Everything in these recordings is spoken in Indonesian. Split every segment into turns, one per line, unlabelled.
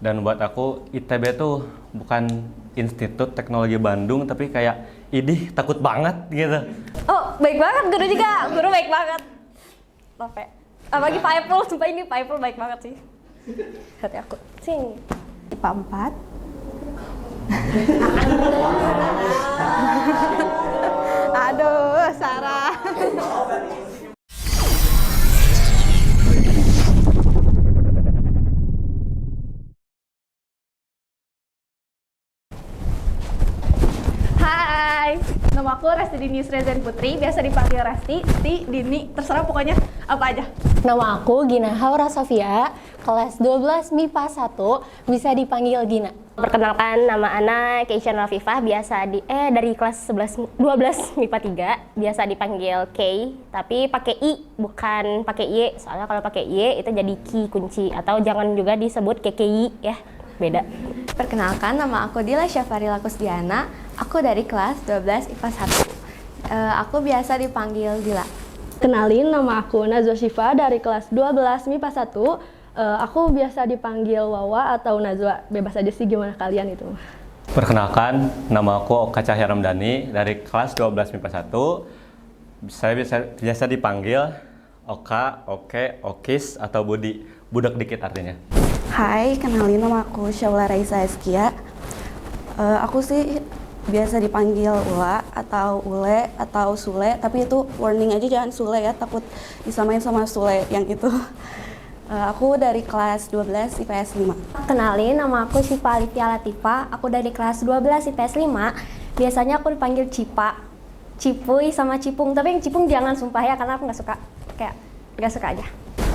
Dan buat aku ITB tuh bukan Institut Teknologi Bandung, tapi kayak idih takut banget gitu.
Oh, baik banget guru juga. Guru baik banget. Love ya. Apalagi Pak Epul, sumpah ini Pak Epul baik banget sih. Hati aku. Sing. IPA 4. Aduh, Sarah. Hai, nama aku Resti Dini Srezen Putri, biasa dipanggil Resti, Ti, Dini, terserah pokoknya apa aja.
Nama aku Gina Haura Sofia, kelas 12 MIPA 1, bisa dipanggil Gina.
Perkenalkan, nama Ana Keisha Rafifah, biasa dari kelas 12 MIPA 3, biasa dipanggil K, tapi pakai I, bukan pakai Y. Soalnya kalau pakai Y itu jadi Ki kunci, atau jangan juga disebut KKI ya, beda.
Perkenalkan, nama aku Dila Syafarila Kusdiana, aku dari kelas 12 IPA 1. Aku biasa dipanggil Dila.
Kenalin, nama aku Nazwa Syifa dari kelas 12 MIPA 1. Aku biasa dipanggil Wawa atau Nazwa, bebas aja sih gimana kalian itu.
Perkenalkan, nama aku Oka Cahya Ramdhani dari kelas 12 MIPA 1. Saya biasa dipanggil Oka, Oke, Okis, atau Budi. Budak dikit artinya.
Hai, kenalin nama aku Syaula Raisa Eskia. Aku sih biasa dipanggil Ula atau Ule atau Sule, tapi itu warning aja jangan Sule ya, takut disamain sama Sule yang itu. Aku dari kelas 12 IPS 5.
Kenalin, nama aku Syifa Alifia Latifa, aku dari kelas 12 IPS 5. Biasanya aku dipanggil Cipa, Cipuy, sama Cipung, tapi yang Cipung jangan sumpah ya, karena aku nggak suka, kayak nggak suka aja.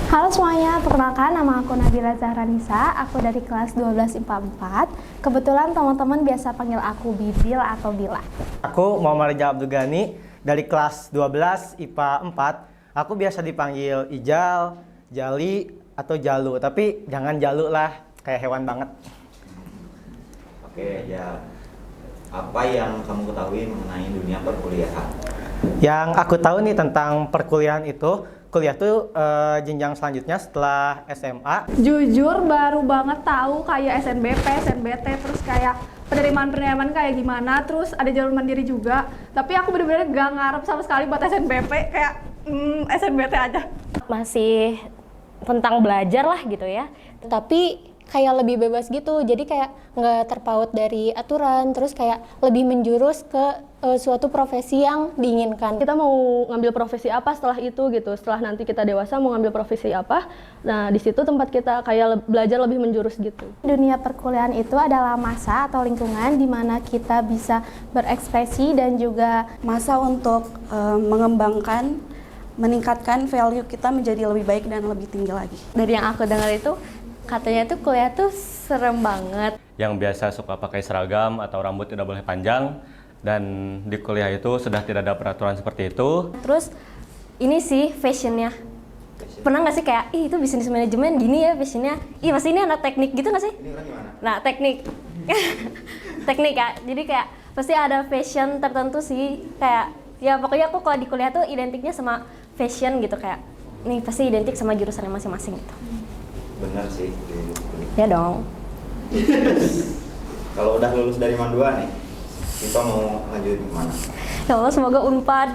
Halo semuanya, perkenalkan nama aku Nabila Zahranisa, aku dari kelas 12 IPA 4. Kebetulan teman-teman biasa panggil aku Bibil atau Bila.
Aku Muhammad Rijal Abdul Ghani dari kelas 12 IPA 4. Aku biasa dipanggil Ijal, Jali, atau Jalu, tapi jangan Jalu lah, kayak hewan banget.
Oke, ya. Apa yang kamu ketahui mengenai dunia perkuliahan?
Yang aku tahu nih tentang perkuliahan itu, kuliah tuh jenjang selanjutnya setelah SMA.
Jujur baru banget tahu kayak SNBP, SNBT, terus kayak penerimaan kayak gimana, terus ada jalur mandiri juga. Tapi aku bener-bener gak ngarep sama sekali buat SNBP, kayak SNBT aja.
Masih tentang belajar lah gitu ya.
Tapi kayak lebih bebas gitu, jadi kayak nggak terpaut dari aturan, terus kayak lebih menjurus ke suatu profesi yang diinginkan.
Kita mau ngambil profesi apa setelah itu gitu, setelah nanti kita dewasa mau ngambil profesi apa, nah di situ tempat kita kayak belajar lebih menjurus gitu.
Dunia perkuliahan itu adalah masa atau lingkungan di mana kita bisa berekspresi dan juga
Masa untuk mengembangkan, meningkatkan value kita menjadi lebih baik dan lebih tinggi lagi.
Dari yang aku dengar itu, katanya tuh kuliah tuh serem banget.
Yang biasa suka pakai seragam atau rambut tidak boleh panjang, dan di kuliah itu sudah tidak ada peraturan seperti itu.
Terus ini sih fashionnya. Pernah nggak sih kayak, ih itu bisnis manajemen gini ya fashionnya. Ih pasti ini anak teknik gitu nggak sih?
Ini orang gimana?
Nah teknik. Teknik ya, jadi kayak pasti ada fashion tertentu sih. Kayak, ya pokoknya aku kalau di kuliah tuh identiknya sama fashion gitu. Kayak, nih pasti identik sama jurusannya masing-masing gitu.
Bener sih.
Ya dong.
Kalau udah lulus dari Mandua nih, kita mau lanjut kemana?
Ya Allah semoga Unpad.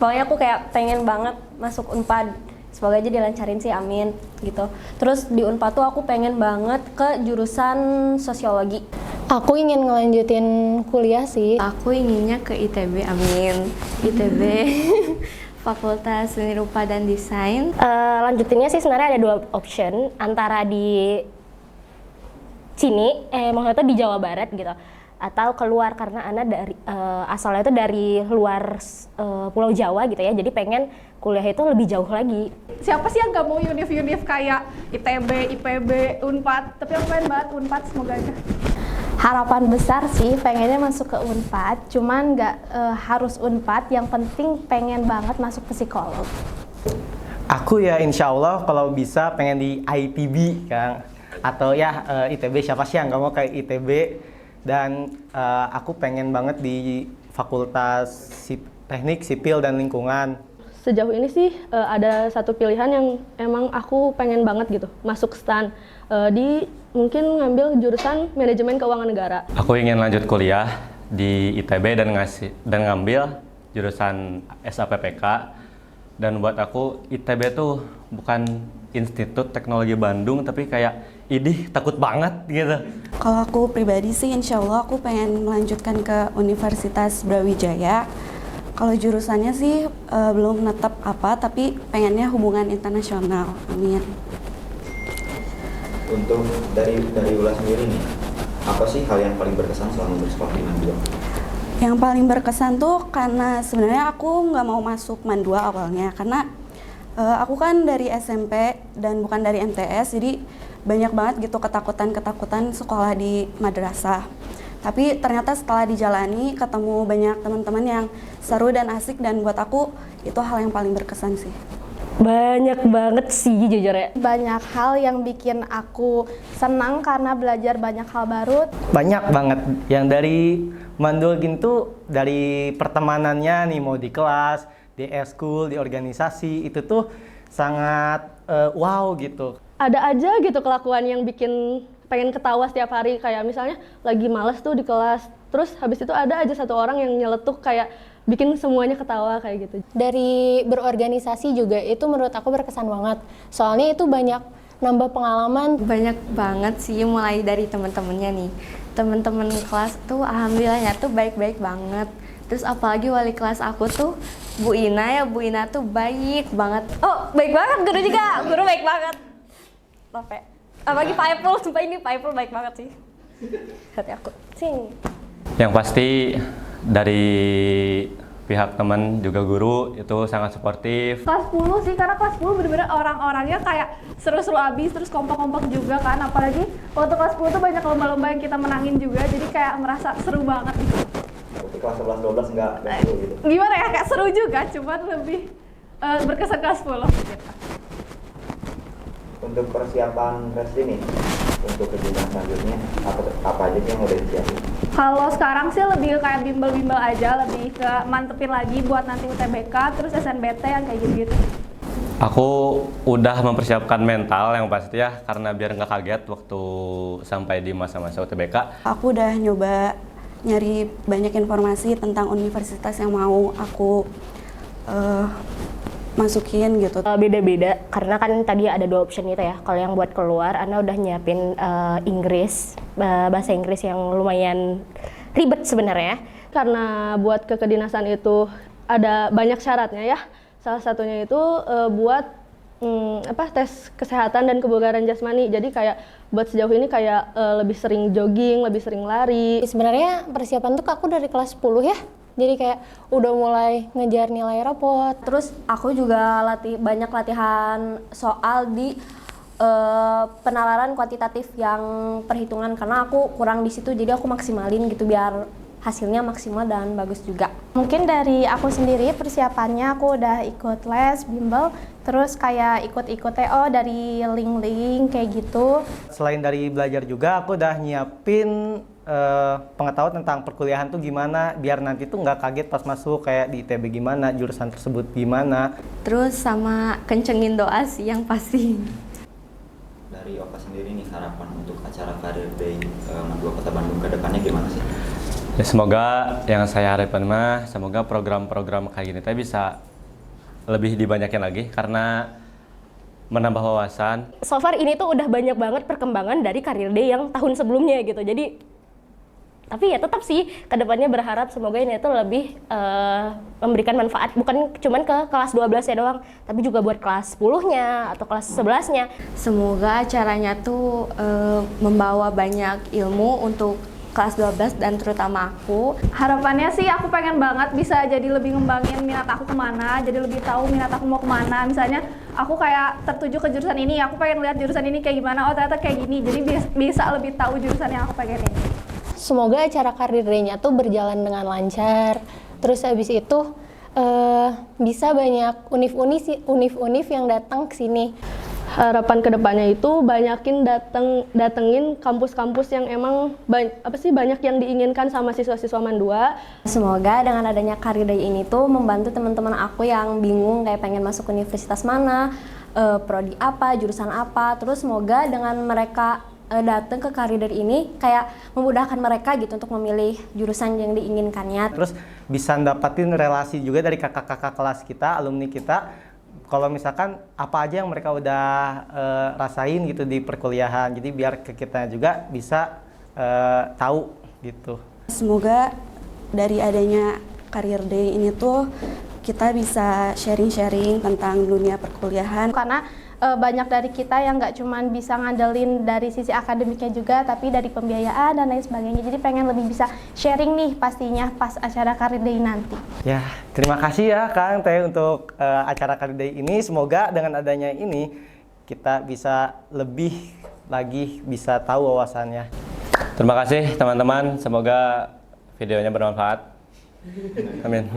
Pokoknya aku kayak pengen banget masuk Unpad. Semoga aja dilancarin sih, amin gitu. Terus di Unpad tuh aku pengen banget ke jurusan sosiologi.
Aku ingin ngelanjutin kuliah sih.
Aku inginnya ke ITB, amin. ITB. Fakultas Seni Rupa dan Desain.
Lanjutinnya sih sebenarnya ada dua option, antara di sini, maksudnya di Jawa Barat gitu, atau keluar karena Ana dari asalnya itu dari luar Pulau Jawa gitu ya, jadi pengen kuliah itu lebih jauh lagi.
Siapa sih yang gak mau univ-univ kayak ITB, IPB, Unpad, tapi aku pengen banget Unpad, semoga aja.
Harapan besar sih pengennya masuk ke Unpad, cuman nggak harus Unpad, yang penting pengen banget masuk psikolog.
Aku ya insya Allah kalau bisa pengen di ITB kan, atau ya ITB, siapa sih yang nggak mau kayak ITB. Dan aku pengen banget di Fakultas Teknik Sipil dan Lingkungan.
Sejauh ini sih ada satu pilihan yang emang aku pengen banget gitu, masuk STAN. Di mungkin ngambil jurusan manajemen keuangan negara.
Aku ingin lanjut kuliah di ITB dan ngambil jurusan SAPPK. Dan buat aku ITB tuh bukan Institut Teknologi Bandung, tapi kayak idih takut banget gitu.
Kalau aku pribadi sih insya Allah aku pengen melanjutkan ke Universitas Brawijaya. Kalau jurusannya sih belum netap apa, tapi pengennya hubungan internasional. Amin.
Untuk dari Ula sendiri nih, apa sih hal yang paling berkesan selama bersekolah di Mandua?
Yang paling berkesan tuh karena sebenarnya aku nggak mau masuk Mandua awalnya, karena aku kan dari SMP dan bukan dari MTS, jadi banyak banget gitu ketakutan sekolah di madrasah. Tapi ternyata setelah dijalani ketemu banyak teman-teman yang seru dan asik, dan buat aku itu hal yang paling berkesan sih.
Banyak banget sih jujur ya.
Banyak hal yang bikin aku senang karena belajar banyak hal baru.
Banyak banget yang dari Mandul gitu, dari pertemanannya nih, mau di kelas, di eskul, di organisasi, itu tuh sangat wow gitu.
Ada aja gitu kelakuan yang bikin pengen ketawa setiap hari, kayak misalnya lagi males tuh di kelas, terus habis itu ada aja satu orang yang nyeletuk kayak bikin semuanya ketawa kayak gitu.
Dari berorganisasi juga itu menurut aku berkesan banget. Soalnya itu banyak nambah pengalaman.
Banyak banget sih, mulai dari teman-temannya nih. Teman-teman kelas tuh alhamdulillahnya tuh baik-baik banget. Terus apalagi wali kelas aku tuh Bu Ina tuh baik banget.
Oh, baik banget guru juga. Guru baik banget. Love ya. Apalagi Pak Epul, sumpah ini Pak Epul baik banget sih. Hati aku. Sing.
Yang pasti dari pihak teman juga guru itu sangat suportif.
Kelas 10 sih, karena kelas 10 bener-bener orang-orangnya kayak seru-seru abis, terus kompak-kompak juga kan. Apalagi waktu kelas 10 tuh banyak lomba-lomba yang kita menangin juga, jadi kayak merasa seru banget gitu.
Waktu kelas 11-12 nggak seru gitu?
Gimana ya, kayak seru juga, cuman lebih berkesan kelas 10 gitu.
Untuk persiapan Resli nih, untuk kejuaraan selanjutnya, apa aja sih yang udah disiapin?
Kalau sekarang sih lebih kayak bimbel-bimbel aja, lebih ke mantepin lagi buat nanti UTBK, terus SNBT yang kayak gitu-gitu.
Aku udah mempersiapkan mental yang pasti ya, karena biar nggak kaget waktu sampai di masa-masa UTBK.
Aku udah nyoba nyari banyak informasi tentang universitas yang mau aku masukin gitu.
Beda-beda, karena kan tadi ada 2 option itu ya. Kalau yang buat keluar, Ana udah nyiapin Inggris, bahasa Inggris yang lumayan ribet sebenarnya.
Karena buat kekedinasan itu ada banyak syaratnya ya. Salah satunya itu buat tes kesehatan dan kebugaran jasmani. Jadi kayak buat sejauh ini kayak lebih sering jogging, lebih sering lari.
Sebenarnya persiapan tuh aku dari kelas 10 ya. Jadi kayak udah mulai ngejar nilai rapot.
Terus aku juga banyak latihan soal di penalaran kuantitatif yang perhitungan, karena aku kurang di situ, jadi aku maksimalin gitu biar hasilnya maksimal dan bagus juga.
Mungkin dari aku sendiri persiapannya aku udah ikut les, bimbel, terus kayak ikut-ikut TO dari link-link kayak gitu.
Selain dari belajar juga, aku udah nyiapin pengetahuan tentang perkuliahan tuh gimana, biar nanti tuh nggak kaget pas masuk, kayak di ITB gimana, jurusan tersebut gimana.
Terus sama kencengin doa sih yang pasti.
Dari Oka sendiri nih, harapan untuk acara Career Day Mandua Kota Bandung ke depannya gimana sih?
Ya, semoga yang saya harapkan mah, semoga program-program kayak gini teh bisa lebih dibanyakin lagi, karena menambah wawasan.
So far ini tuh udah banyak banget perkembangan dari Career Day yang tahun sebelumnya gitu. Jadi tapi ya tetap sih kedepannya berharap semoga ini tuh lebih memberikan manfaat, bukan cuman ke kelas 12 ya doang, tapi juga buat kelas 10-nya atau kelas 11-nya.
Semoga acaranya tuh membawa banyak ilmu untuk kelas 12 dan terutama aku.
Harapannya sih aku pengen banget bisa jadi lebih ngembangin minat aku kemana, jadi lebih tahu minat aku mau kemana. Misalnya aku kayak tertuju ke jurusan ini, aku pengen lihat jurusan ini kayak gimana, oh ternyata kayak gini, jadi bisa lebih tahu jurusan yang aku pengen ini.
Semoga acara Career Day-nya tuh berjalan dengan lancar. Terus habis itu bisa banyak univ-univ yang datang ke sini.
Harapan kedepannya itu banyakin datengin kampus-kampus yang emang banyak yang diinginkan sama siswa-siswa Mandua.
Semoga dengan adanya Career Day ini tuh membantu teman-teman aku yang bingung kayak pengen masuk universitas mana, prodi apa, jurusan apa. Terus semoga dengan mereka datang ke Career Day ini kayak memudahkan mereka gitu untuk memilih jurusan yang diinginkannya.
Terus bisa dapatin relasi juga dari kakak-kakak kelas kita, alumni kita. Kalau misalkan apa aja yang mereka udah rasain gitu di perkuliahan, jadi biar ke kita juga bisa tahu gitu.
Semoga dari adanya Career Day ini tuh kita bisa sharing-sharing tentang dunia perkuliahan.
Karena banyak dari kita yang nggak cuman bisa ngandelin dari sisi akademiknya juga, tapi dari pembiayaan dan lain sebagainya. Jadi pengen lebih bisa sharing nih pastinya pas acara Career Day nanti.
Ya, terima kasih ya Kang Teh untuk acara Career Day ini. Semoga dengan adanya ini kita bisa lebih lagi bisa tahu wawasannya.
Terima kasih teman-teman, semoga videonya bermanfaat. Amin.